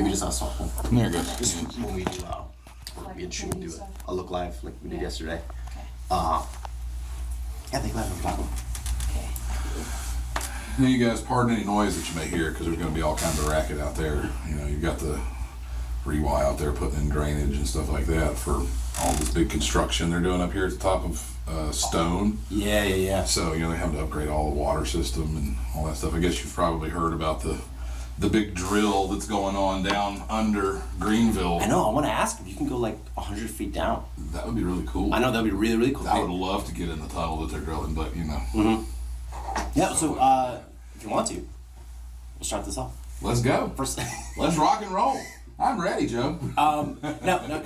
me just ask something. There you go. Just when we do, we had shoot do a look live like we did yesterday. Okay. Yeah, they let them talk. Okay. Now you guys, pardon any noise that you may hear, because there's going to be all kinds of racket out there. You know, you've got the Rewy out there putting in drainage and stuff like that for all this big construction they're doing up here at the top of Stone. Yeah. So, you know, they have to upgrade all the water system and all that stuff. I guess you've probably heard about the big drill that's going on down under Greenville. I know, I want to ask if you can go like 100 feet down. That would be really cool. I know, that'd be really, really cool. I would love to get in the tunnel that they're drilling, but you know. Mm-hmm. Yeah, so if you want to, we'll start this off. Let's go. First, Let's rock and roll. I'm ready, Joe. now,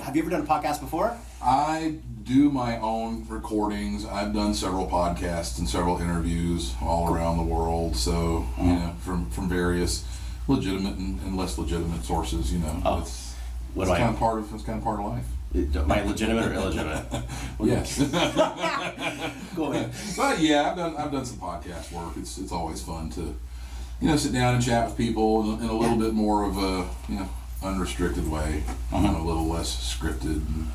have you ever done a podcast before? I do my own recordings. I've done several podcasts and several interviews all around the world. So, you know, from various legitimate and less legitimate sources, you know. Oh. It's What kind do of part of life. Am I legitimate or illegitimate? Yes. Go ahead. But yeah, I've done some podcast work. It's always fun to, you know, sit down and chat with people in a little bit more of a, you know, unrestricted way, and a little less scripted and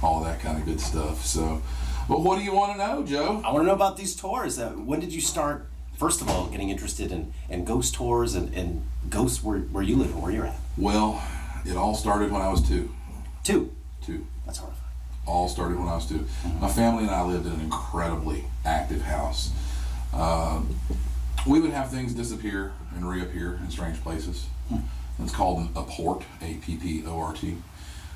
all that kind of good stuff. So, but what do you want to know, Joe? I want to know about these tours. When did you start, first of all, getting interested in ghost tours and ghosts where you live and where you're at? Well, it all started when I was two. Two. That's horrifying. All started when I was 2. My family and I lived in an incredibly active house. We would have things disappear and reappear in strange places. It's called a port, A-P-P-O-R-T.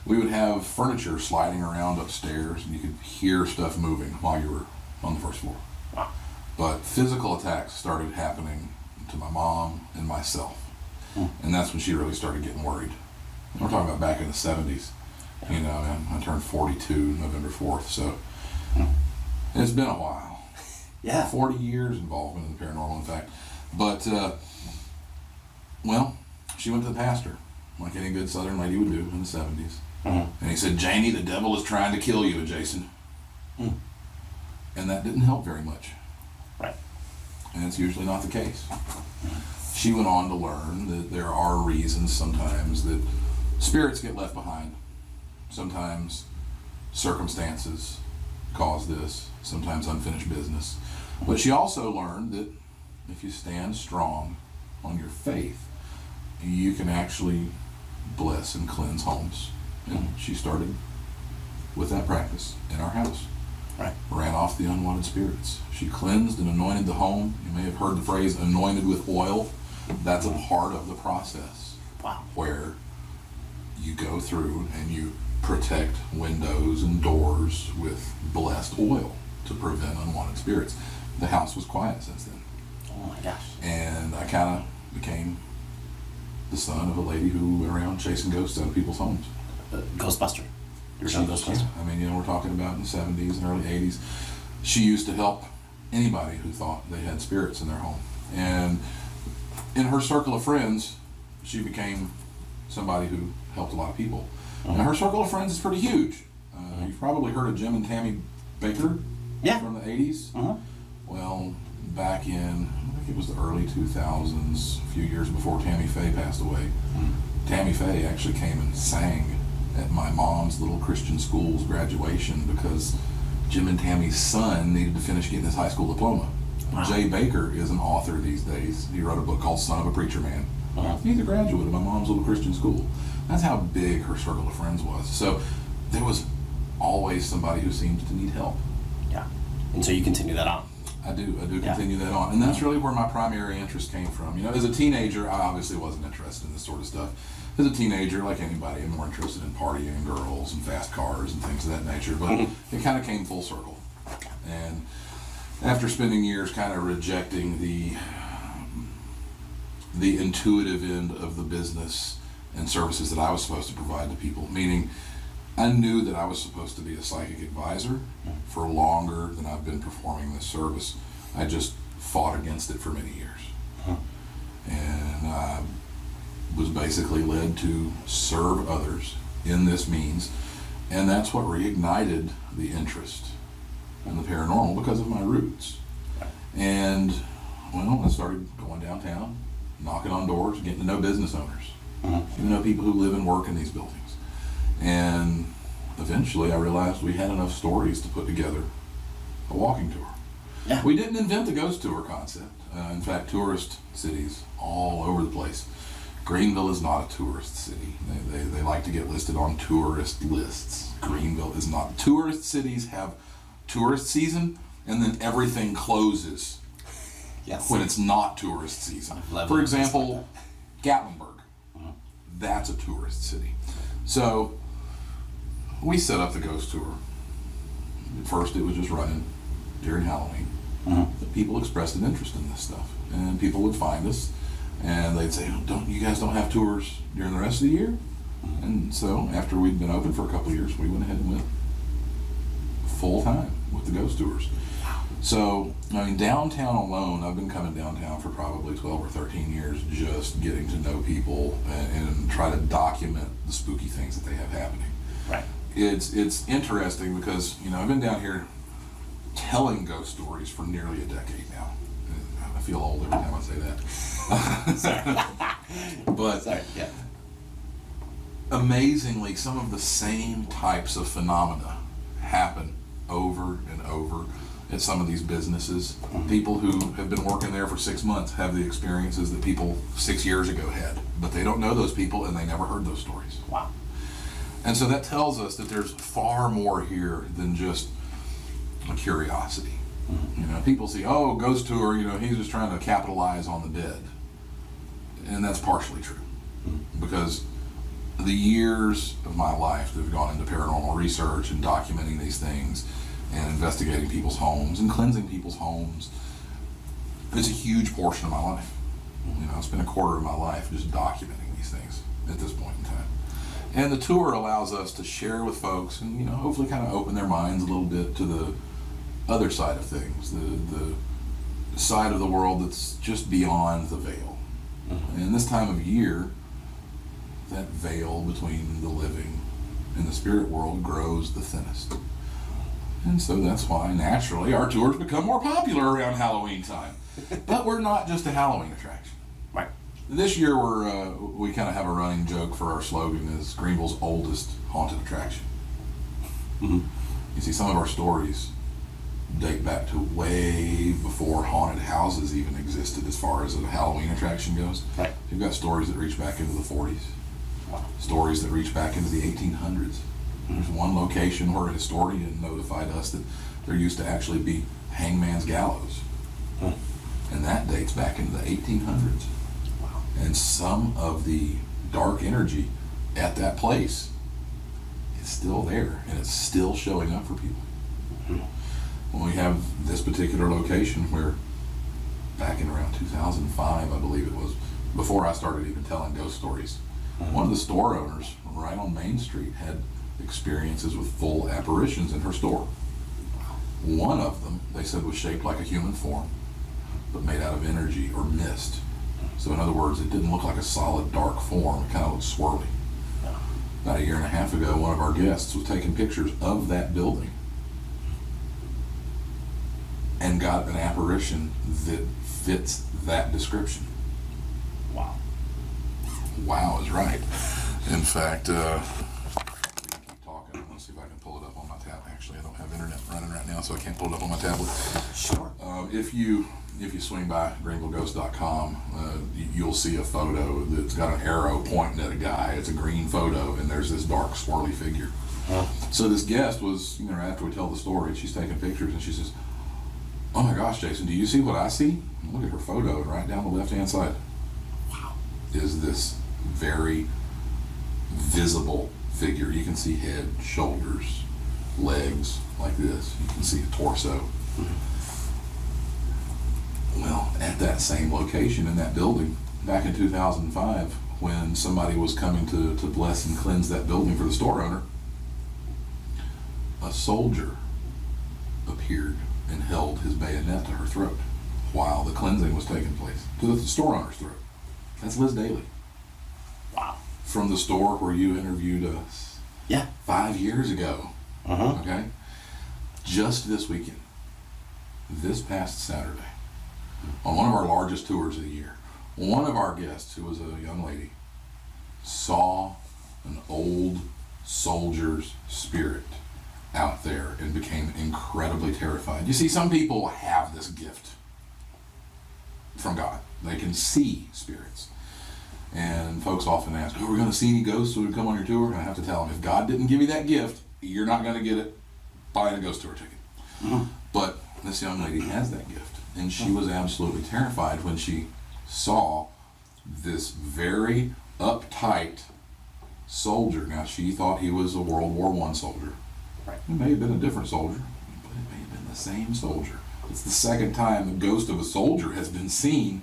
We would have furniture sliding around upstairs, and you could hear stuff moving while you were on the first floor. Wow. But physical attacks started happening to my mom and myself. And that's when she really started getting worried. We're talking about back in the 70s. You know, and I turned 42 November 4th, so it's been a while. Yeah. 40 years involvement in the paranormal, in fact. But, well, she went to the pastor, like any good Southern lady would do in the 70s. And he said, "Janie, the devil is trying to kill you, Jason." And that didn't help very much. Right. And it's usually not the case. She went on to learn that there are reasons sometimes that spirits get left behind. Sometimes circumstances cause this, sometimes unfinished business. But she also learned that if you stand strong on your faith, you can actually bless and cleanse homes. And she started with that practice in our house. Right. Ran off the unwanted spirits. She cleansed and anointed the home. You may have heard the phrase anointed with oil. That's a part of the process. Wow. Where you go through and you protect windows and doors with blessed oil to prevent unwanted spirits. The house was quiet since then. Oh my gosh. And I kind of became the son of a lady who went around chasing ghosts out of people's homes. Ghostbuster. You were talking Ghostbuster? I mean, you know, we're talking about in the 70s and early 80s. She used to help anybody who thought they had spirits in their home. And in her circle of friends, she became somebody who helped a lot of people. Now, her circle of friends is pretty huge. You've probably heard of Jim and Tammy Baker from the 80s. Well, back in, I think it was the early 2000s, a few years before Tammy Faye passed away, Tammy Faye actually came and sang at my mom's little Christian school's graduation because Jim and Tammy's son needed to finish getting his high school diploma. Wow. Jay Baker is an author these days. He wrote a book called Son of a Preacher Man. He's a graduate of my mom's little Christian school. That's how big her circle of friends was. So there was always somebody who seemed to need help. Yeah. And so you continue that on. I do continue that on. And that's really where my primary interest came from. You know, as a teenager, I obviously wasn't interested in this sort of stuff. As a teenager, like anybody, I'm more interested in partying and girls and fast cars and things of that nature. But it kind of came full circle. And after spending years kind of rejecting the intuitive end of the business and services that I was supposed to provide to people, meaning I knew that I was supposed to be a psychic advisor for longer than I've been performing this service. I just fought against it for many years. And I was basically led to serve others in this means, and that's what reignited the interest in the paranormal because of my roots. And well, I started going downtown, knocking on doors, getting to know business owners. You know, people who live and work in these buildings. And eventually I realized we had enough stories to put together a walking tour. Yeah. We didn't invent the ghost tour concept. In fact, tourist cities all over the place. Greenville is not a tourist city. They like to get listed on tourist lists. Greenville is not. Tourist cities have tourist season, and then everything closes when it's not tourist season. For example, Gatlinburg. That's a tourist city. So we set up the ghost tour. At first it was just running during Halloween. But people expressed an interest in this stuff, and people would find us and they'd say, "Don't you guys don't have tours during the rest of the year?" And so after we'd been open for a couple of years, we went ahead and went full time with the ghost tours. So, I mean, downtown alone, I've been coming downtown for probably 12 or 13 years, just getting to know people and try to document the spooky things that they have happening. Right. It's interesting because, you know, I've been down here telling ghost stories for nearly a decade now. I feel old every time I say that. Sorry. But Sorry. Yeah. Amazingly, some of the same types of phenomena happen over and over at some of these businesses. People who have been working there for 6 months have the experiences that people 6 years ago had, but they don't know those people and they never heard those stories. Wow. And so that tells us that there's far more here than just a curiosity. You know, people see, oh, ghost tour, you know, he's just trying to capitalize on the dead. And that's partially true. Because the years of my life that have gone into paranormal research and documenting these things and investigating people's homes and cleansing people's homes, it's a huge portion of my life. You know, I spent a quarter of my life just documenting these things at this point in time. And the tour allows us to share with folks and, you know, hopefully kind of open their minds a little bit to the other side of things, the side of the world that's just beyond the veil. And this time of year, that veil between the living and the spirit world grows the thinnest. And so that's why naturally our tours become more popular around Halloween time. But we're not just a Halloween attraction. Right. This year we kind of have a running joke for our slogan is Greenville's oldest haunted attraction. You see, some of our stories date back to way before haunted houses even existed as far as a Halloween attraction goes. Right. You've got stories that reach back into the 40s. Wow. Stories that reach back into the 1800s. There's one location where a historian notified us that there used to actually be hangman's gallows. And that dates back into the 1800s. Wow. And some of the dark energy at that place is still there, and it's still showing up for people. When we have this particular location where back in around 2005, I believe it was, before I started even telling ghost stories, one of the store owners right on Main Street had experiences with full apparitions in her store. One of them, they said, was shaped like a human form, but made out of energy or mist. So in other words, it didn't look like a solid dark form, it kind of looked swirly. About a year and a half ago, one of our guests was taking pictures of that building and got an apparition that fits that description. Wow. Wow is right. In fact, we can keep talking. Let's see if I can pull it up on my tablet. Actually, I don't have internet running right now, so I can't pull it up on my tablet. Sure. If you swing by greenvilleghost.com, you'll see a photo that's got an arrow pointing at a guy. It's a green photo, and there's this dark, swirly figure. So this guest was, you know, after we tell the story, she's taking pictures, and she says, "Oh my gosh, Jason, do you see what I see?" And look at her photo, and right down the left-hand side is this very visible figure. You can see head, shoulders, legs, like this. You can see a torso. Well, at that same location in that building, back in 2005, when somebody was coming to bless and cleanse that building for the store owner, a soldier appeared and held his bayonet to her throat while the cleansing was taking place, to the store owner's throat. That's Liz Daly. Wow. From the store where you interviewed us. Yeah. 5 years ago. Okay? Just this weekend, this past Saturday, on one of our largest tours of the year, one of our guests, who was a young lady, saw an old soldier's spirit out there and became incredibly terrified. You see, some people have this gift from God. They can see spirits. And folks often ask, are we going to see any ghosts when we come on your tour? And I have to tell them, if God didn't give you that gift, you're not going to get it buying a ghost tour ticket. Mm-hmm. But this young lady has that gift. And she was absolutely terrified when she saw this very uptight soldier. Now, she thought he was a World War I soldier. Right. It may have been a different soldier, but it may have been the same soldier. It's the second time the ghost of a soldier has been seen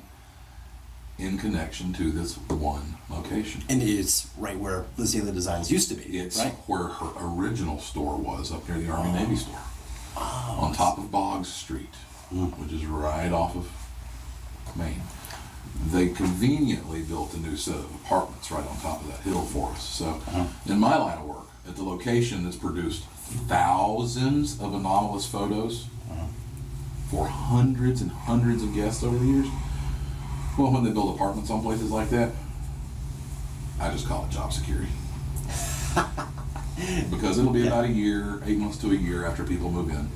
in connection to this one location. And it's right where Lizzie Designs used to be. It's right? where her original store was, up near the Army Navy store. On top of Boggs Street, which is right off of Main. They conveniently built a new set of apartments right on top of that hill for us. So in my line of work, at the location that's produced thousands of anomalous photos for hundreds and hundreds of guests over the years, well, when they build apartments on places like that, I just call it job security. Because it'll be about a year, 8 months to a year after people move in,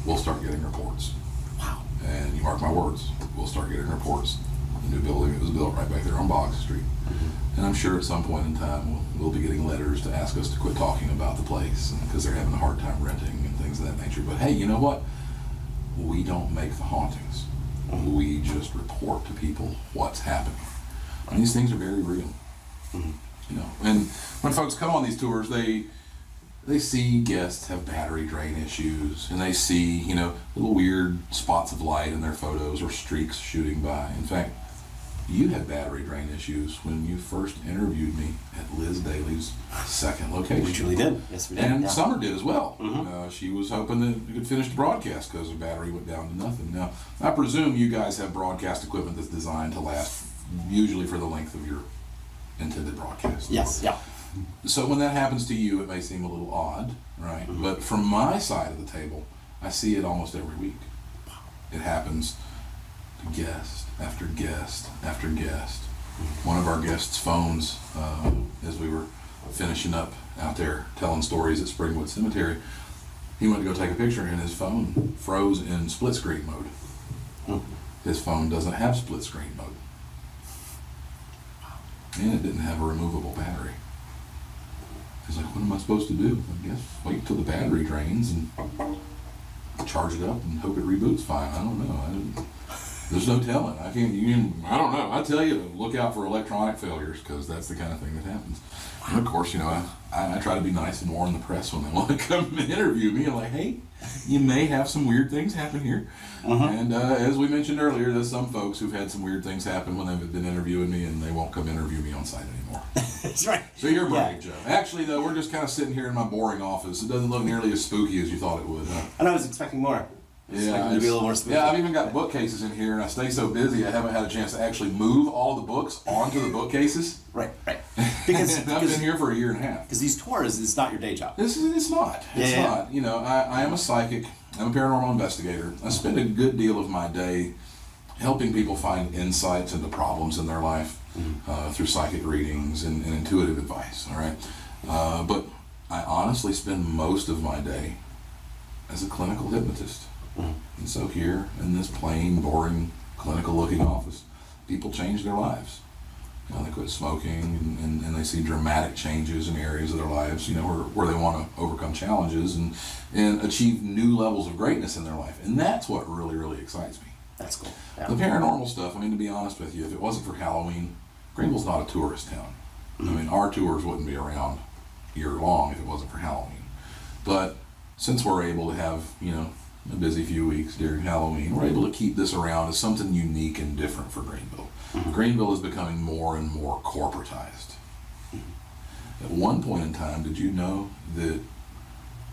we'll start getting reports. Wow. And you mark my words, we'll start getting reports. The new building that was built right back there on Boggs Street. And I'm sure at some point in time we'll be getting letters to ask us to quit talking about the place because they're having a hard time renting and things of that nature. But hey, you know what? We don't make the hauntings. We just report to people what's happening. And these things are very real. You know, and when folks come on these tours, they see guests have battery drain issues, and they see, you know, little weird spots of light in their photos or streaks shooting by. In fact, you had battery drain issues when you first interviewed me at Liz Daly's second location. We truly did. Yes, we did. And yeah. Summer did as well. She was hoping that you could finish the broadcast because the battery went down to nothing. Now, I presume you guys have broadcast equipment that's designed to last usually for the length of your intended broadcast. Yes, yeah. So when that happens to you, it may seem a little odd, right? But from my side of the table, I see it almost every week. It happens to guest after guest after guest. One of our guests' phones, as we were finishing up out there telling stories at Springwood Cemetery, he went to go take a picture and his phone froze in split screen mode. His phone doesn't have split screen mode. And it didn't have a removable battery. He's like, what am I supposed to do? I guess wait till the battery drains and charge it up and hope it reboots fine. I don't know. There's no telling. I don't know. I tell you to look out for electronic failures because that's the kind of thing that happens. And of course, you know, I try to be nice and warn the press when they want to come and interview me. I'm like, hey, you may have some weird things happen here. And as we mentioned earlier, there's some folks who've had some weird things happen when they've been interviewing me and they won't come interview me on site anymore. That's right. So you're brave, Joe. Actually, though, we're just kind of sitting here in my boring office. It doesn't look nearly as spooky as you thought it would, huh? And I was expecting more. Yeah, to be a little more spooky. Yeah, I've even got bookcases in here, and I stay so busy I haven't had a chance to actually move all the books onto the bookcases. Right. Because I've been here for a year and a half. Because these tours is not your day job. It's not. It's not. You know, I am a psychic. I'm a paranormal investigator. I spend a good deal of my day helping people find insights into problems in their life through psychic readings and intuitive advice. All right, but I honestly spend most of my day as a clinical hypnotist. And so here in this plain, boring, clinical-looking office, people change their lives. You know, they quit smoking and they see dramatic changes in areas of their lives, you know, where they want to overcome challenges and achieve new levels of greatness in their life. And that's what really, really excites me. That's cool. Yeah. The paranormal stuff, I mean, to be honest with you, if it wasn't for Halloween, Greenville's not a tourist town. I mean, our tours wouldn't be around year long if it wasn't for Halloween. But since we're able to have, you know, a busy few weeks during Halloween, we're able to keep this around as something unique and different for Greenville. Greenville is becoming more and more corporatized. At one point in time, did you know that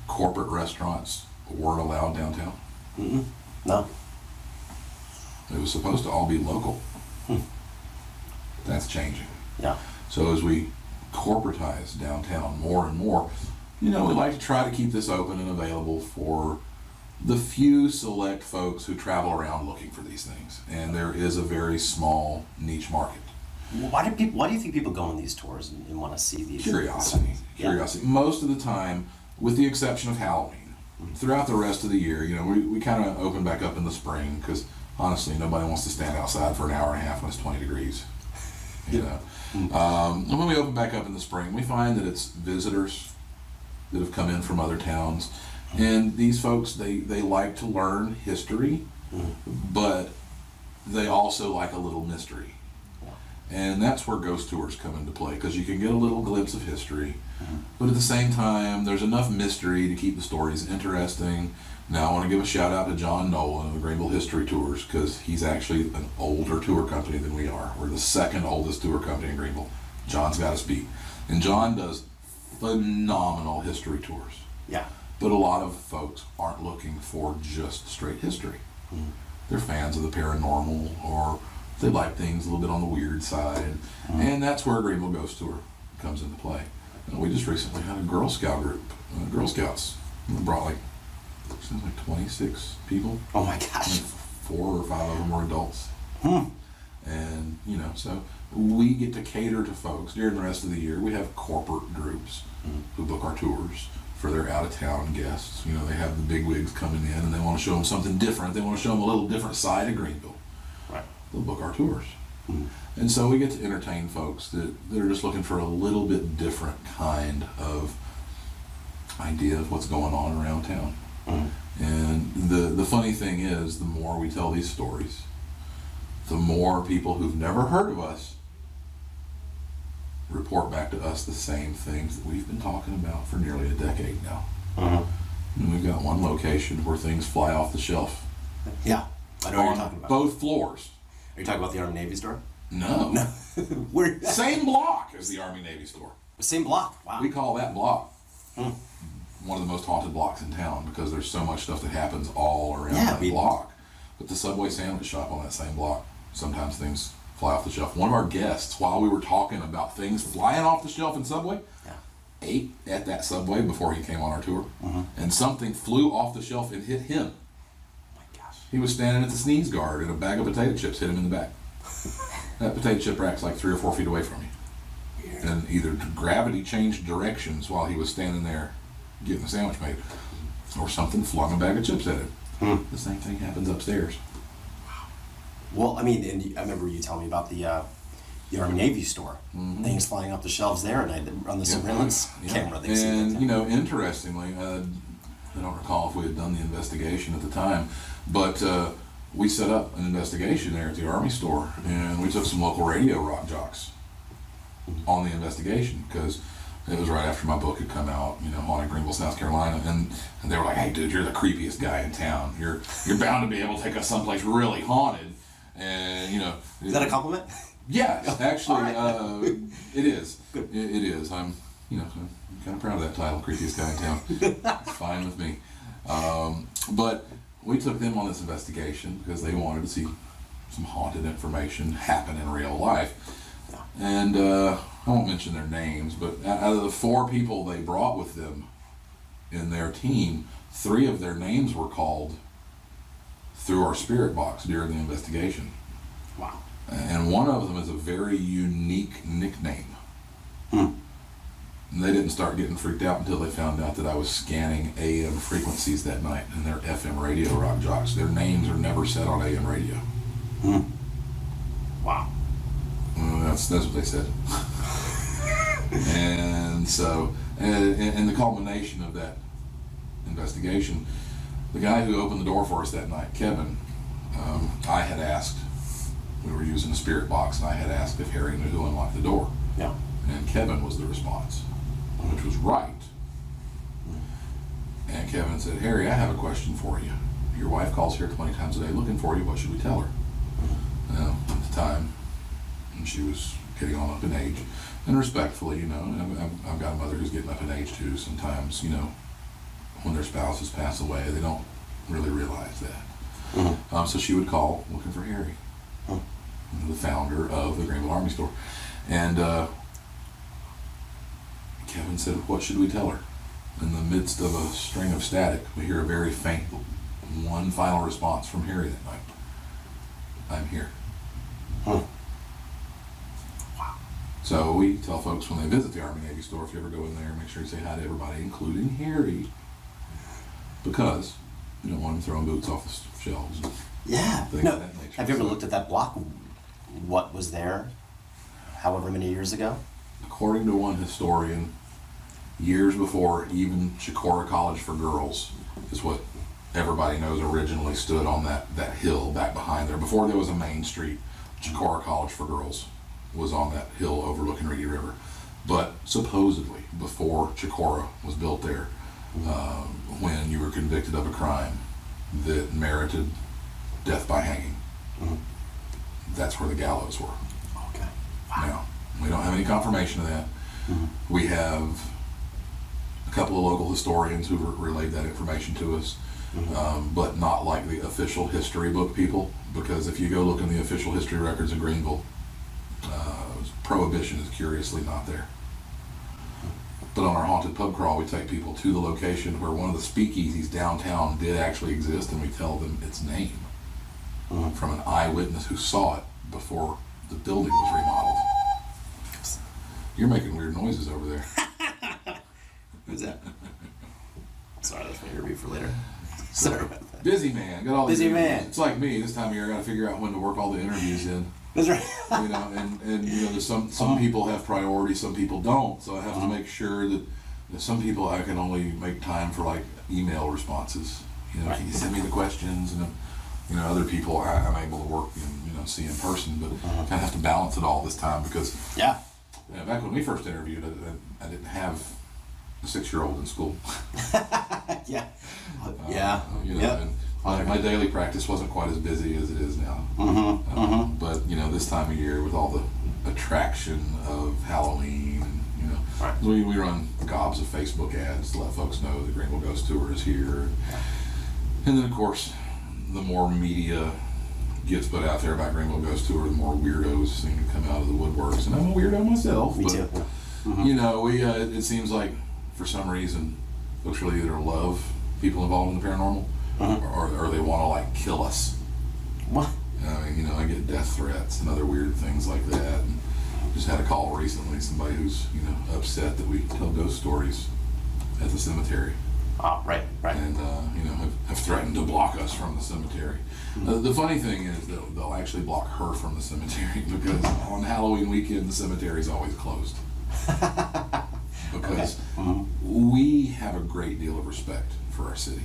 corporate restaurants weren't allowed downtown? No. It was supposed to all be local. That's changing. Yeah. So as we corporatize downtown more and more, you know, we like to try to keep this open and available for the few select folks who travel around looking for these things. And there is a very small niche market. Why do you think people go on these tours and want to see these? Curiosity. Yeah. Curiosity. Most of the time, with the exception of Halloween, throughout the rest of the year, we kind of open back up in the spring because honestly, nobody wants to stand outside for an hour and a half when it's 20 degrees. And when we open back up in the spring, we find that it's visitors that have come in from other towns, and these folks they like to learn history, but they also like a little mystery. And that's where ghost tours come into play, because you can get a little glimpse of history, but at the same time, there's enough mystery to keep the stories interesting. Now, I want to give a shout out to John Nolan of the Greenville History Tours, because he's actually an older tour company than we are. We're the second oldest tour company in Greenville. John's got us beat. And John does phenomenal history tours. Yeah. But a lot of folks aren't looking for just straight history. They're fans of the paranormal, or they like things a little bit on the weird side. And that's where Greenville Ghost Tour comes into play. We just recently had a Girl Scout group, Girl Scouts. They brought like 26 people. Oh my gosh. 4 or 5 of them were adults. And, so we get to cater to folks during the rest of the year. We have corporate groups who book our tours for their out-of-town guests. They have the bigwigs coming in and they want to show them something different. They want to show them a little different side of Greenville. Right. They'll book our tours. And so we get to entertain folks that are just looking for a little bit different kind of idea of what's going on around town. And the funny thing is, the more we tell these stories, the more people who've never heard of us report back to us the same things that we've been talking about for nearly a decade now. And we've got one location where things fly off the shelf. Yeah, I know what you're talking about. Both floors. Are you talking about the Army Navy store? No. Where? Same block as the Army Navy store. Same block. Wow. We call that block one of the most haunted blocks in town, because there's so much stuff that happens all around that block. But the Subway sandwich shop on that same block, sometimes things fly off the shelf. One of our guests, while we were talking about things flying off the shelf in Subway, ate at that Subway before he came on our tour, and something flew off the shelf and hit him. Oh my gosh. He was standing at the sneeze guard and a bag of potato chips hit him in the back. That potato chip rack's like 3 or 4 feet away from you. And either gravity changed directions while he was standing there getting the sandwich made, or something flung a bag of chips at him. The same thing happens upstairs. Well, I mean, and I remember you telling me about the Army Navy store. Things flying off the shelves there, and on the surveillance camera they see. And interestingly, I don't recall if we had done the investigation at the time, but we set up an investigation there at the Army store, and we took some local radio rock jocks on the investigation, because it was right after my book had come out, Haunted Greenville, South Carolina, and they were like, "Hey, dude, you're the creepiest guy in town. You're bound to be able to take us someplace really haunted." And is that a compliment? Yeah, actually, Right. it is. Good. It is. I'm kind of proud of that title, creepiest guy in town. It's fine with me. But we took them on this investigation because they wanted to see some haunted information happen in real life. And I won't mention their names, but out of the 4 people they brought with them in their team, 3 of their names were called through our spirit box during the investigation. Wow. And one of them is a very unique nickname. And they didn't start getting freaked out until they found out that I was scanning AM frequencies that night, and they're FM radio rock jocks. Their names are never said on AM radio. Wow. That's what they said. And so, and the culmination of that investigation, the guy who opened the door for us that night, Kevin, I had asked, we were using a spirit box, and I had asked if Harry knew who unlocked the door. Yeah. And Kevin was the response, which was right. And Kevin said, "Harry, I have a question for you. Your wife calls here 20 times a day looking for you. What should we tell her?" At the time, she was getting on up in age. And respectfully, I've got a mother who's getting up in age too. Sometimes, when their spouses pass away, they don't really realize that. So she would call looking for Harry, the founder of the Greenville Army Store. And Kevin said, "What should we tell her?" In the midst of a string of static, we hear a very faint, one final response from Harry that night. "I'm here." So we tell folks when they visit the Army Navy store, if you ever go in there, make sure you say hi to everybody, including Harry, because you don't want him throwing boots off the shelves. Yeah. Things No. of that nature. Have you ever looked at that block? What was there? However many years ago? According to one historian, years before even Chicora College for Girls is what everybody knows originally stood on that hill back behind there. Before there was a main street, Chicora College for Girls was on that hill overlooking Reedy River. But supposedly, before Chicora was built there, when you were convicted of a crime that merited death by hanging, that's where the gallows were. Okay. Now, we don't have any confirmation of that. We have a couple of local historians who relayed that information to us, but not like the official history book people, because if you go look in the official history records of Greenville, Prohibition is curiously not there. But on our haunted pub crawl, we take people to the location where one of the speakeasies downtown did actually exist, and we tell them its name from an eyewitness who saw it before the building was remodeled. You're making weird noises over there. Who's that? Sorry, that's my interview for later. Sorry about that. Busy man. Got all these Busy interviews. man. It's like me this time of year. I got to figure out when to work all the interviews in. That's right. You know, and you know, there's some people have priority, some people don't. So I have to make sure that some people I can only make time for like email responses. You know, can you send me the questions? And you know, other people I'm able to work and see in person, but kind of have to balance it all this time because back when we first interviewed, I didn't have a 6-year-old in school. Yeah. You know, and my daily practice wasn't quite as busy as it is now. But you know, this time of year with all the attraction of Halloween, and we run gobs of Facebook ads to let folks know the Greenville Ghost Tour is here, and then of course, the more media gets put out there about Greenville Ghost Tour, the more weirdos seem to come out of the woodworks, and I'm a weirdo myself. Me but, too. You know, it seems like for some reason folks really either love people involved in the paranormal or they want to like kill us. What? I mean, I get death threats and other weird things like that. And just had a call recently, somebody who's upset that we tell ghost stories at the cemetery. Oh, right. And have threatened to block us from the cemetery. The funny thing is that they'll actually block her from the cemetery because on Halloween weekend the cemetery is always closed. Because we have a great deal of respect for our city.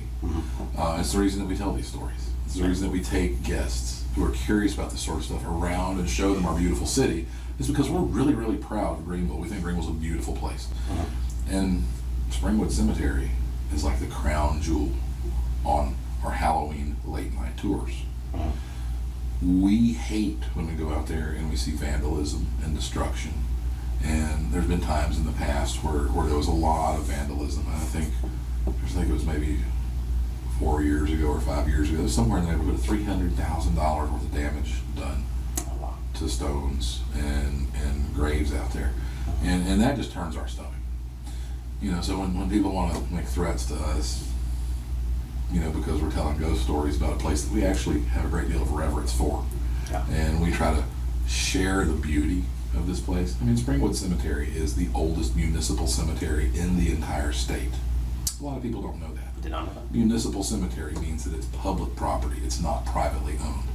It's the reason that we tell these stories. It's the reason that we take guests who are curious about this sort of stuff around and show them our beautiful city. It's because we're really, really proud of Greenville. We think Greenville's a beautiful place. And Springwood Cemetery is like the crown jewel on our Halloween late night tours. We hate when we go out there and we see vandalism and destruction. And there's been times in the past where there was a lot of vandalism. And I think it was maybe 4 years ago or 5 years ago, somewhere in the neighborhood of $300,000 worth of damage done to stones and graves out there. And that just turns our stomach. So when people want to make threats to us, because we're telling ghost stories about a place that we actually have a great deal of reverence for, and we try to share the beauty of this place. I mean, Springwood Cemetery is the oldest municipal cemetery in the entire state. A lot of people don't know that. Did not know that. Municipal cemetery means that it's public property. It's not privately owned.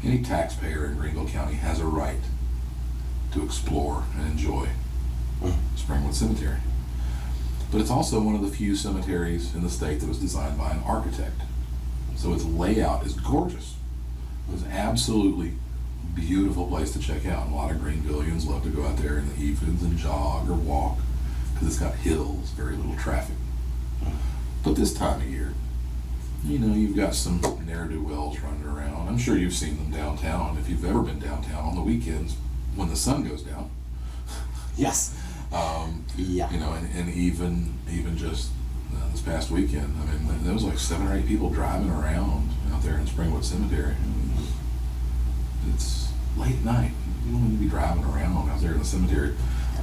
Any taxpayer in Greenville County has a right to explore and enjoy Springwood Cemetery. But it's also one of the few cemeteries in the state that was designed by an architect. So its layout is gorgeous. It's an absolutely beautiful place to check out. And a lot of Greenvillians love to go out there in the evenings and jog or walk because it's got hills, very little traffic. But this time of year, you've got some ne'er-do-wells running around. I'm sure you've seen them downtown if you've ever been downtown on the weekends when the sun goes down. Yes. And even just this past weekend, I mean, there was like 7 or 8 people driving around out there in Springwood Cemetery. It's late at night. You don't need to be driving around out there in the cemetery.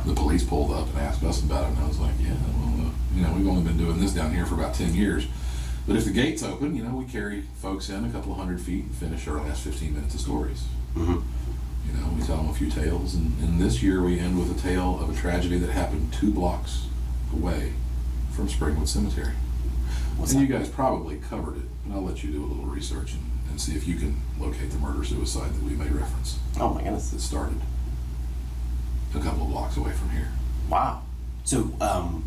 The police pulled up and asked us about it, and I was like, we've only been doing this down here for about 10 years. But if the gate's open, we carry folks in a couple of 100 feet and finish our last 15 minutes of stories. we tell them a few tales, and this year we end with a tale of a tragedy that happened 2 blocks away from Springwood Cemetery. What's and that? you guys probably covered it, but I'll let you do a little research and see if you can locate the murder-suicide that we made reference. Oh my goodness. That started a couple of blocks away from here. Wow. So,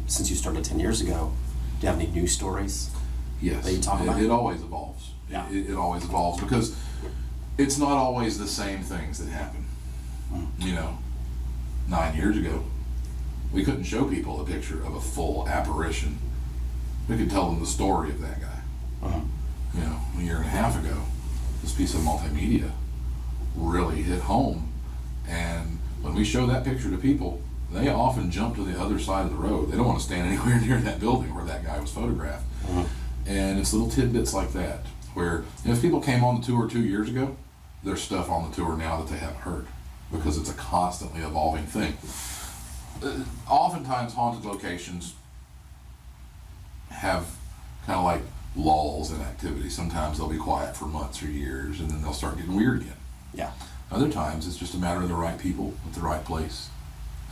since you started 10 years ago, do you have any news stories? Yes, That you talk about? it always evolves. Yeah. It always evolves because it's not always the same things that happen. You know, 9 years ago, we couldn't show people a picture of a full apparition. We could tell them the story of that guy. Uh-huh. You know, a year and a half ago, this piece of multimedia really hit home. And when we show that picture to people, they often jump to the other side of the road. They don't want to stand anywhere near that building where that guy was photographed. Uh-huh. And it's little tidbits like that where, you know, if people came on the tour 2 years ago, there's stuff on the tour now that they haven't heard because it's a constantly evolving thing. Oftentimes haunted locations have kind of like lulls in activity. Sometimes they'll be quiet for months or years and then they'll start getting weird again. Yeah. Other times it's just a matter of the right people at the right place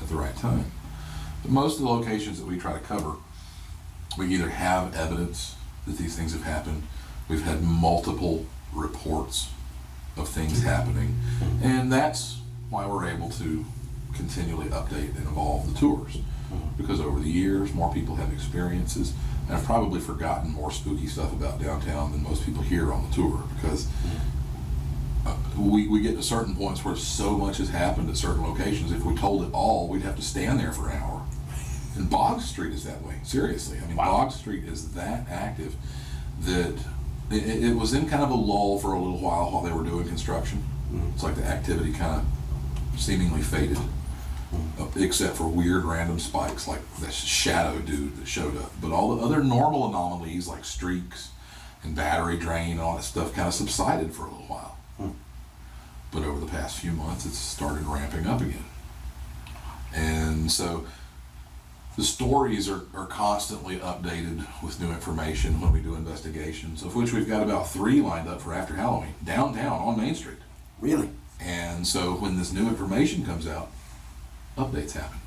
at the right time. But most of the locations that we try to cover, we either have evidence that these things have happened, we've had multiple reports of things happening, and that's why we're able to continually update and evolve the tours. Because over the years, more people have experiences, and I've probably forgotten more spooky stuff about downtown than most people hear on the tour, because we get to certain points where so much has happened at certain locations. If we told it all, we'd have to stand there for an hour. And Boggs Street is that way, seriously. I mean, Wow. Boggs Street is that active that it was in kind of a lull for a little while they were doing construction. It's like the activity kind of seemingly faded, except for weird random spikes like this shadow dude that showed up. But all the other normal anomalies like streaks and battery drain and all that stuff kind of subsided for a little while. But over the past few months, it's started ramping up again. And so the stories are constantly updated with new information when we do investigations, of which we've got about 3 lined up for after Halloween, downtown on Main Street. Really? And so when this new information comes out, updates happen.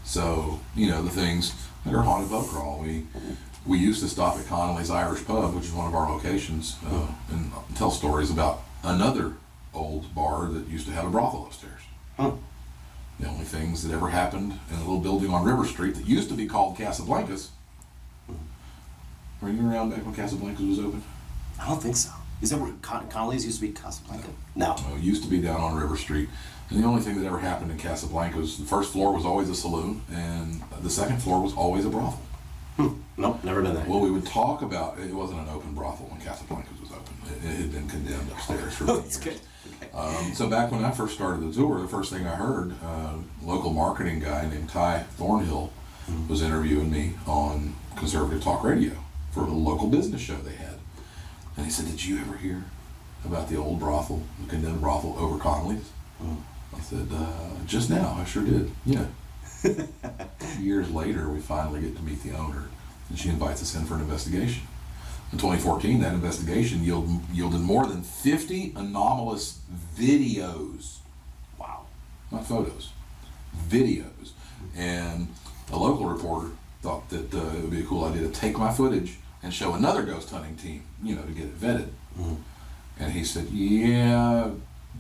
So, you know, the things like our haunted pub crawl, we used to stop at Connolly's Irish Pub, which is one of our locations, and tell stories about another old bar that used to have a brothel upstairs. Huh. The only things that ever happened in a little building on River Street that used to be called Casablanca's. Were you around back when Casablanca's was open? I don't think so. Is that where Connolly's used to be Casablanca? No. No, it used to be down on River Street. And the only thing that ever happened in Casablanca's, the first floor was always a saloon, and the second floor was always a brothel. Nope, never been there. Well, we would talk about, it wasn't an open brothel when Casablanca's was open. It had been condemned upstairs for many That's years. good. Okay. So back when I first started the tour, the first thing I heard, a local marketing guy named Ty Thornhill was interviewing me on conservative talk radio for a local business show they had. And he said, "Did you ever hear about the old brothel, the condemned brothel over Connolly's?" I said, "Just now, I sure did, yeah." Years later, we finally get to meet the owner, and she invites us in for an investigation. In 2014, that investigation yielded more than 50 anomalous videos. Wow. Not photos, videos. And a local reporter thought that it would be a cool idea to take my footage and show another ghost hunting team, you know, to get it vetted. And he said, "Yeah,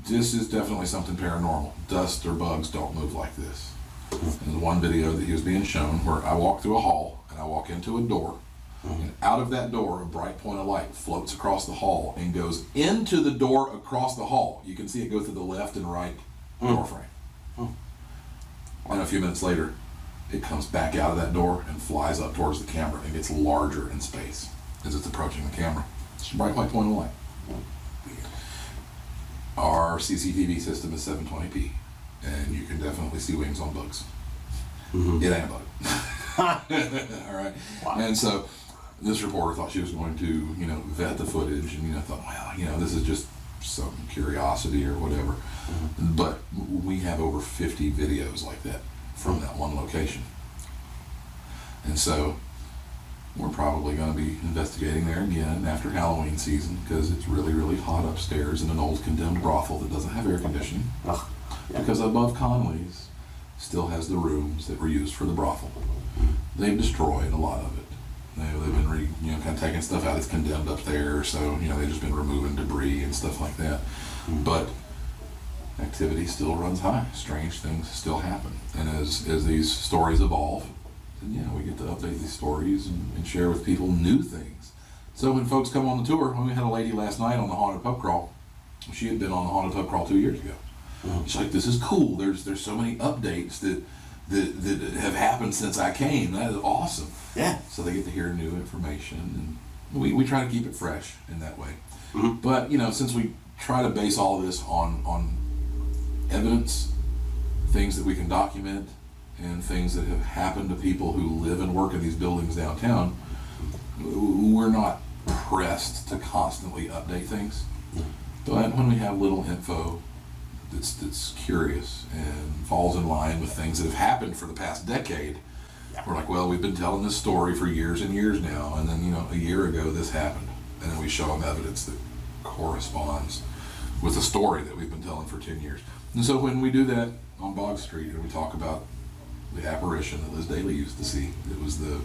this is definitely something paranormal. Dust or bugs don't move like this." And the one video that he was being shown where I walk through a hall and I walk into a door, and out of that door a bright point of light floats across the hall and goes into the door across the hall. You can see it go through the left and right door frame. And a few minutes later, it comes back out of that door and flies up towards the camera and gets larger in space as it's approaching the camera. It's a bright white point of light. Our CCTV system is 720p, and you can definitely see wings on bugs. It ain't a bug. All right. Wow. And so this reporter thought she was going to, you know, vet the footage, and, you know, thought, well, you know, this is just some curiosity or whatever. But we have over 50 videos like that from that one location. And so We're probably going to be investigating there again after Halloween season because it's really, really hot upstairs in an old condemned brothel that doesn't have air conditioning. Ugh. Yeah. Because above Conley's still has the rooms that were used for the brothel. They've destroyed a lot of it. They've been kind of taking stuff out that's condemned up there, so they've just been removing debris and stuff like that. But activity still runs high. Strange things still happen, and as these stories evolve, then we get to update these stories and share with people new things. So when folks come on the tour, we had a lady last night on the haunted pub crawl. She had been on the haunted pub crawl 2 years ago. She's like, "This is cool. There's so many updates that have happened since I came. That is awesome." Yeah. So they get to hear new information, and we try to keep it fresh in that way. Mm-hmm. But since we try to base all this on evidence, things that we can document, and things that have happened to people who live and work in these buildings downtown, we're not pressed to constantly update things. But when we have little info that's curious and falls in line with things that have happened for the past decade, we're like, well, we've been telling this story for years and years now, and then a year ago this happened, and then we show them evidence that corresponds with the story that we've been telling for 10 years. And so when we do that on Bog Street, and we talk about the apparition that Liz Daly used to see, it was the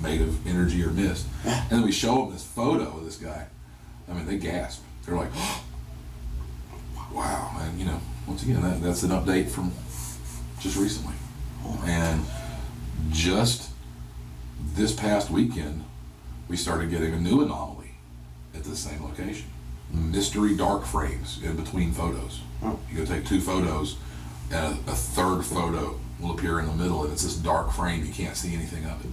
made of energy or mist, and then we show them this photo of this guy. I mean, they gasp. They're like, wow. And once again, that's an update from just recently. And just this past weekend, we started getting a new anomaly at the same location. Mystery dark frames in between photos. You go take 2 photos, and a third photo will appear in the middle, and it's this dark frame. You can't see anything of it.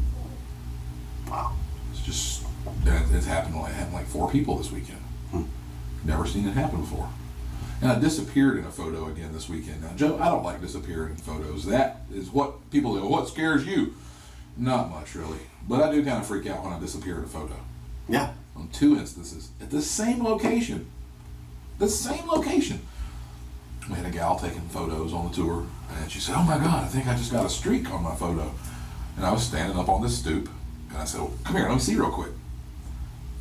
Wow. It's happened like 4 people this weekend. Never seen it happen before. And I disappeared in a photo again this weekend. Now, Joe, I don't like disappearing in photos. That is what people do. What scares you? Not much, really. But I do kind of freak out when I disappear in a photo. Yeah. On 2 instances at the same location. The same location. We had a gal taking photos on the tour, and she said, "Oh my God, I think I just got a streak on my photo." And I was standing up on this stoop, and I said, "Well, come here, let me see real quick."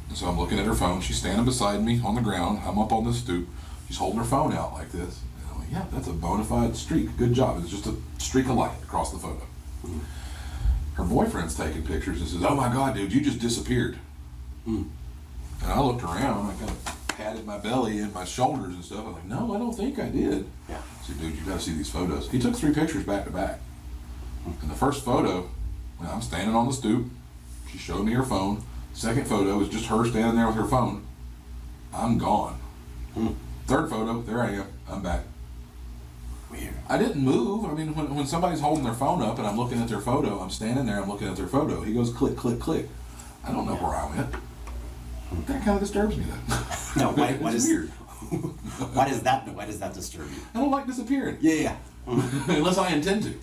And so I'm looking at her phone. She's standing beside me on the ground. I'm up on this stoop. She's holding her phone out like this. And I'm like, "Yeah, that's a bona fide streak. Good job. It's just a streak of light across the photo." Her boyfriend's taking pictures and says, "Oh my God, dude, you just disappeared." And I looked around. I kind of patted my belly and my shoulders and stuff. I'm like, "No, I don't think I did." Yeah. I said, "Dude, you got to see these photos." He took 3 pictures back to back. And the first photo, I'm standing on the stoop. She showed me her phone. Second photo is just her standing there with her phone. I'm gone. Third photo, there I am. I'm back. Weird. I didn't move. I mean, when somebody's holding their phone up and I'm looking at their photo, I'm standing there, I'm looking at their photo. He goes click, click, click. I don't know where I went. That kind of disturbs me then. No, It's weird. Why does that disturb you? I don't like disappearing. Yeah. Unless I intend to.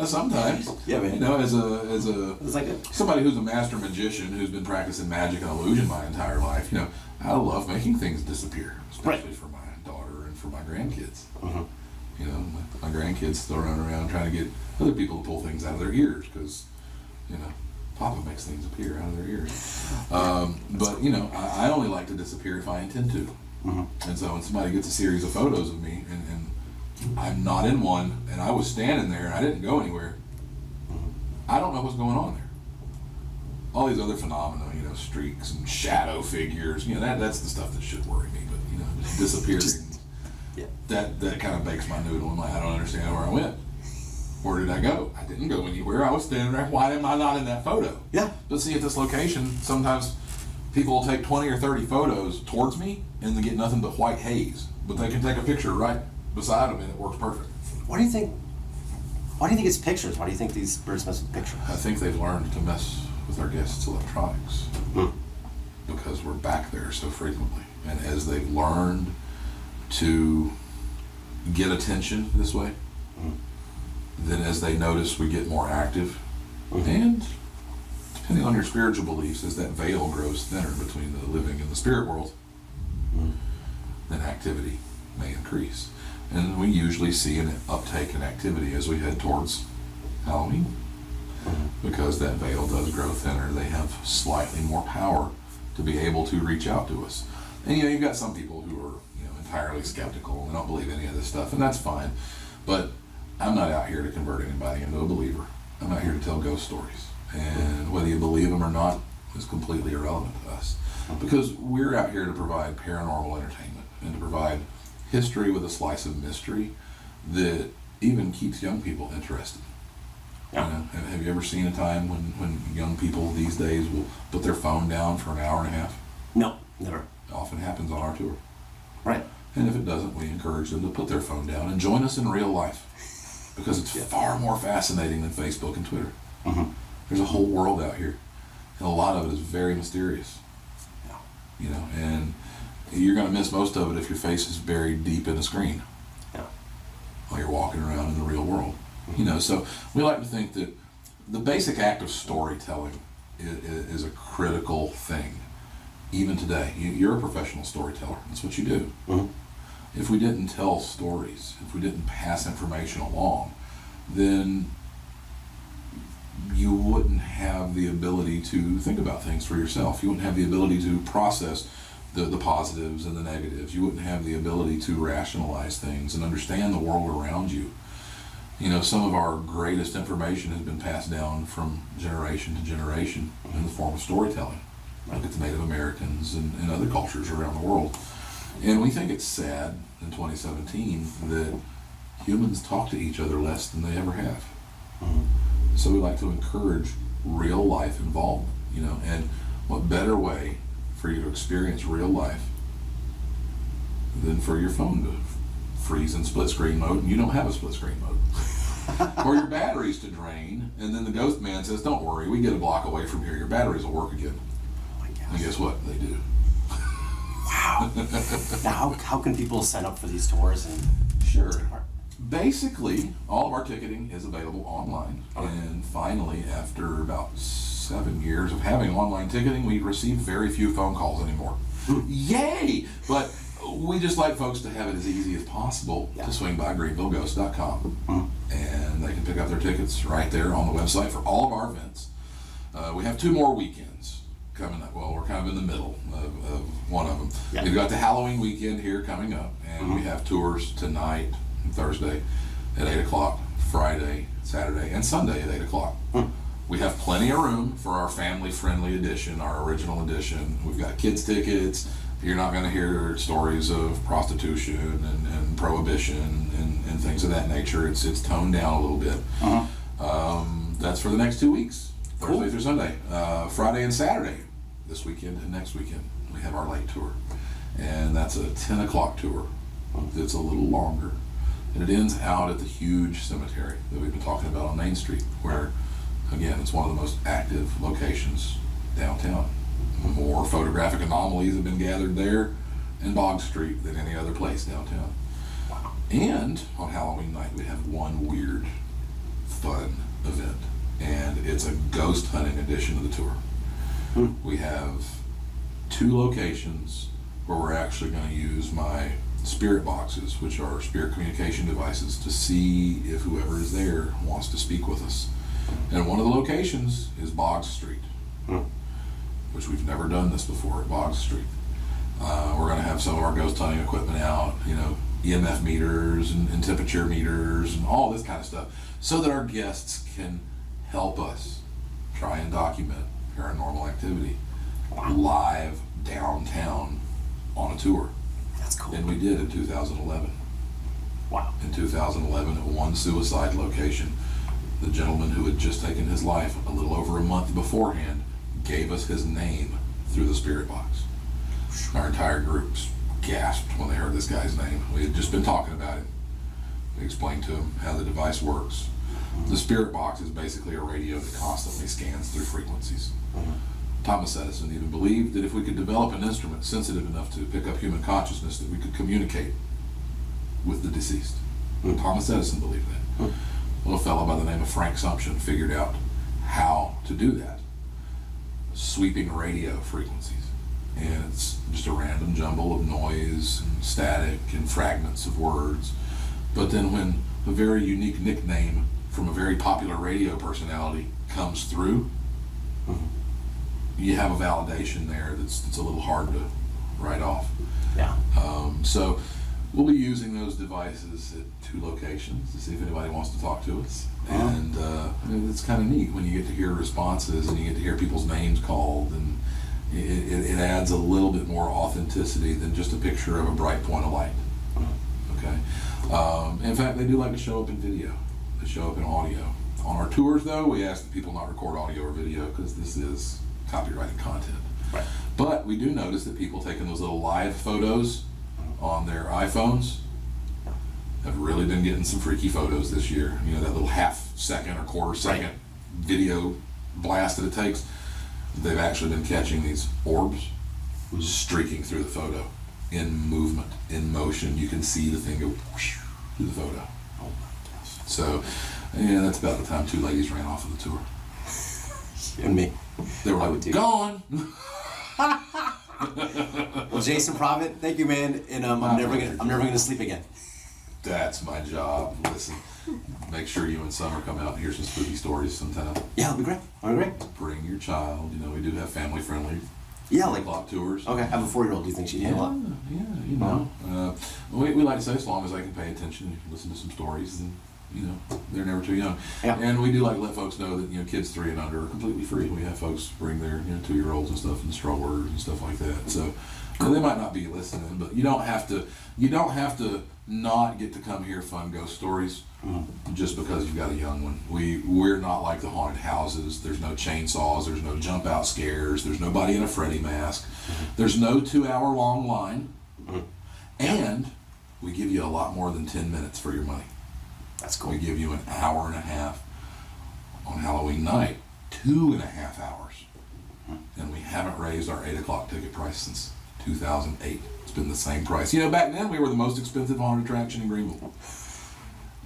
Sometimes. Yeah, man. As It's like somebody who's a master magician who's been practicing magic and illusion my entire life, I love making things disappear, especially for my daughter and for my grandkids. My grandkids still run around trying to get other people to pull things out of their ears because, Papa makes things appear out of their ears. But I only like to disappear if I intend to. And so when somebody gets a series of photos of me and I'm not in one and I was standing there and I didn't go anywhere, I don't know what's going on there. All these other phenomena, streaks and shadow figures, that's the stuff that should worry me. But just disappearing, that kind of bakes my noodle. I'm like, I don't understand where I went. Where did I go? I didn't go anywhere. I was standing there. Why am I not in that photo? Yeah. But see, at this location, sometimes people will take 20 or 30 photos towards me and they get nothing but white haze. But they can take a picture right beside them and it works perfect. Why do you think it's pictures? Why do you think these birds mess with pictures? I think they've learned to mess with our guests' electronics because we're back there so frequently. And as they've learned to get attention this way, then as they notice we get more active, and depending on your spiritual beliefs, as that veil grows thinner between the living and the spirit world, then activity may increase. And we usually see an uptake in activity as we head towards Halloween. because that veil does grow thinner. They have slightly more power to be able to reach out to us. And you've got some people who are entirely skeptical and don't believe any of this stuff, and that's fine. But I'm not out here to convert anybody into a believer. I'm out here to tell ghost stories, and whether you believe them or not is completely irrelevant to us, because we're out here to provide paranormal entertainment and to provide history with a slice of mystery that even keeps young people interested. Yeah. Have you ever seen a time when young people these days will put their phone down for an hour and a half? No, never. It often happens on our tour. Right. And if it doesn't, we encourage them to put their phone down and join us in real life, because it's far more fascinating than Facebook and Twitter. Mm-hmm. There's a whole world out here, and a lot of it is very mysterious. Yeah. And you're going to miss most of it if your face is buried deep in a screen. Yeah. While you're walking around in the real world. Mm-hmm. So we like to think that the basic act of storytelling is a critical thing. Even today, you're a professional storyteller. That's what you do. Mm-hmm. If we didn't tell stories, if we didn't pass information along, then you wouldn't have the ability to think about things for yourself. You wouldn't have the ability to process the positives and the negatives. You wouldn't have the ability to rationalize things and understand the world around you. Some of our greatest information has been passed down from generation to generation in the form of storytelling. Look at the Native Americans and other cultures around the world. And we think it's sad in 2017 that humans talk to each other less than they ever have. Mm-hmm. So we like to encourage real life involvement, and what better way for you to experience real life than for your phone to freeze in split screen mode, and you don't have a split screen mode. Or your batteries to drain, and then the ghost man says, don't worry, we get a block away from here, your batteries will work again. And guess what? They do. Wow. Now, how can people sign up for these tours? Sure. Basically, all of our ticketing is available online. Okay. And finally, after about 7 years of having online ticketing, we receive very few phone calls anymore. Yay! But we just like folks to have it as easy as possible to swing by greenvilleghost.com. And they can pick up their tickets right there on the website for all of our events. We have 2 more weekends coming up. Well, we're kind of in the middle of one of them. Yeah. We've got the Halloween weekend here coming up, and we have tours tonight, Thursday at 8 o'clock, Friday, Saturday, and Sunday at 8 o'clock. We have plenty of room for our family-friendly edition, our original edition. We've got kids' tickets. You're not going to hear stories of prostitution and prohibition and things of that nature. It's toned down a little bit. That's for the next 2 weeks, Thursday through Sunday. Friday and Saturday, this weekend and next weekend, we have our late tour. And that's a 10 o'clock tour. It's a little longer. And it ends out at the huge cemetery that we've been talking about on Main Street, where, again, it's one of the most active locations downtown. More photographic anomalies have been gathered there in Boggs Street than any other place downtown. And on Halloween night, we have one weird, fun event. And it's a ghost hunting edition of the tour. We have 2 locations where we're actually going to use my spirit boxes, which are spirit communication devices, to see if whoever is there wants to speak with us. And one of the locations is Boggs Street, which we've never done this before at Boggs Street. We're going to have some of our ghost hunting equipment out, EMF meters and temperature meters and all this kind of stuff, so that our guests can help us try and document paranormal activity live downtown on a tour. That's cool. And we did in 2011. Wow. In 2011, at one suicide location, the gentleman who had just taken his life a little over a month beforehand gave us his name through the spirit box. Our entire group gasped when they heard this guy's name. We had just been talking about it. We explained to him how the device works. The spirit box is basically a radio that constantly scans through frequencies. Thomas Edison even believed that if we could develop an instrument sensitive enough to pick up human consciousness, that we could communicate with the deceased. Thomas Edison believed that. A little fellow by the name of Frank Sumption figured out how to do that. Sweeping radio frequencies. And it's just a random jumble of noise and static and fragments of words. But then when a very unique nickname from a very popular radio personality comes through, you have a validation there that's a little hard to write off. Yeah. So we'll be using those devices at 2 locations to see if anybody wants to talk to us. And it's kind of neat when you get to hear responses and you get to hear people's names called, and it adds a little bit more authenticity than just a picture of a bright point of light. Okay. In fact, they do like to show up in video. They show up in audio. On our tours, though, we ask that people not record audio or video because this is copyrighted content. Right. But we do notice that people taking those little live photos on their iPhones have really been getting some freaky photos this year. You know, that little half-second or quarter-second video blast that it takes. They've actually been catching these orbs streaking through the photo in movement, in motion. You can see the thing go whoosh through the photo. Oh my gosh. So, yeah, that's about the time 2 ladies ran off of the tour. And me. They were I like, would too. gone. Well, Jason Provitt, thank you, man. And I'm never gonna sleep again. That's my job. Listen, make sure you and Summer come out and hear some spooky stories sometime. Yeah, that'll be great. That'll be great. Bring your child. You know, we do have family-friendly Yeah, like lot tours. okay. I have a 4-year-old. Do you think she'd handle it? Yeah, you know. We like to say as long as they can pay attention and listen to some stories, and you know, they're never too young. Yeah. And we do like to let folks know that, you know, kids 3 and under are completely free. We have folks bring their, you know, 2-year-olds and stuff and strollers and stuff like that. So they might not be listening, but you don't have to not get to come hear fun ghost stories just because you've got a young one. We're not like the haunted houses. There's no chainsaws. There's no jump out scares. There's nobody in a Freddy mask. There's no 2-hour-long line. And we give you a lot more than 10 minutes for your money. That's cool. We give you an hour and a half on Halloween night, 2.5 hours. And we haven't raised our 8 o'clock ticket price since 2008. It's been the same price. You know, back then we were the most expensive haunted attraction in Greenville.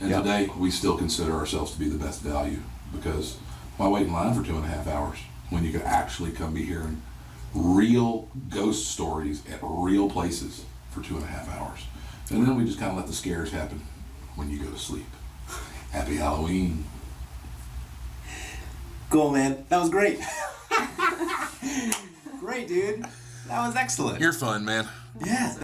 And today we still consider ourselves to be the best value, because why wait in line for 2.5 hours when you could actually come be hearing real ghost stories at real places for 2.5 hours. And then we just kind of let the scares happen when you go to sleep. Happy Halloween. Cool, man. That was great. Great, dude. That was excellent. You're fun, man. Yes.